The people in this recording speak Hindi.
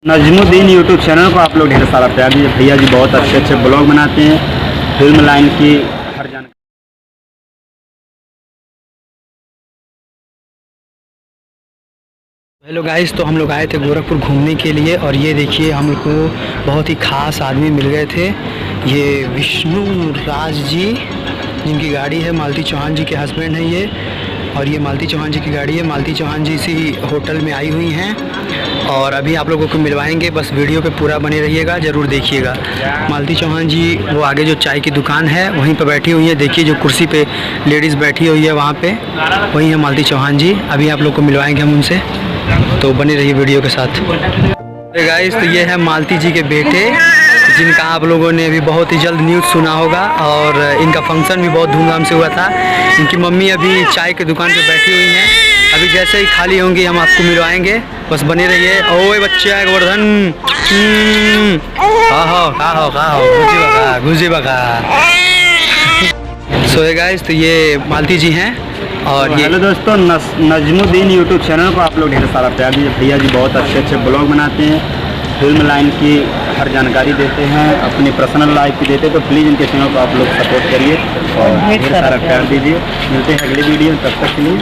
नजमुद्दीन यूट्यूब चैनल को आप लोग ढेर सारा प्यार दीजिए। भैया जी बहुत अच्छे अच्छे ब्लॉग बनाते हैं, फिल्म लाइन की हर जानकारी। हेलो गाइस, तो हम लोग आए थे गोरखपुर घूमने के लिए और ये देखिए हम लोग को बहुत ही ख़ास आदमी मिल गए थे। ये विष्णु राज जी, जिनकी गाड़ी है, मालती चौहान जी के हस्बैंड हैं ये, और ये मालती चौहान जी की गाड़ी है। मालती चौहान जी इसी होटल में आई हुई हैं और अभी आप लोगों को मिलवाएंगे। बस वीडियो पे पूरा बने रहिएगा, ज़रूर देखिएगा। मालती चौहान जी वो आगे जो चाय की दुकान है वहीं पर बैठी हुई है। देखिए जो कुर्सी पे लेडीज़ बैठी हुई है वहाँ पे, वही है मालती चौहान जी। अभी आप लोग को मिलवाएंगे हम उनसे, तो बने रहिए वीडियो के साथ। गाइस, तो ये है मालती जी के बेटे, जिनका आप लोगों ने अभी बहुत ही जल्द न्यूज़ सुना होगा, और इनका फंक्शन भी बहुत धूमधाम से हुआ था। इनकी मम्मी अभी चाय की दुकान पे बैठी हुई हैं, अभी जैसे ही खाली होंगी हम आपको मिलवाएंगे। बस बने रहिए। ओए बच्चे गोवर्धन, घुसी बका। सो गाइस, तो ये मालती जी हैं। और ये हेलो दोस्तों, नजमुद्दीन यूट्यूब चैनल को आप लोग ढेर सारा प्यार दीजिए। भैया जी बहुत अच्छे अच्छे ब्लॉग बनाते हैं, फिल्म लाइन की हर जानकारी देते हैं, अपनी पर्सनल लाइफ की देते हैं। तो प्लीज़ इनके चैनल को आप लोग सपोर्ट करिए और ढेर सारा प्यार दीजिए। मिलते हैं अगली वीडियो, तब तक के लिए।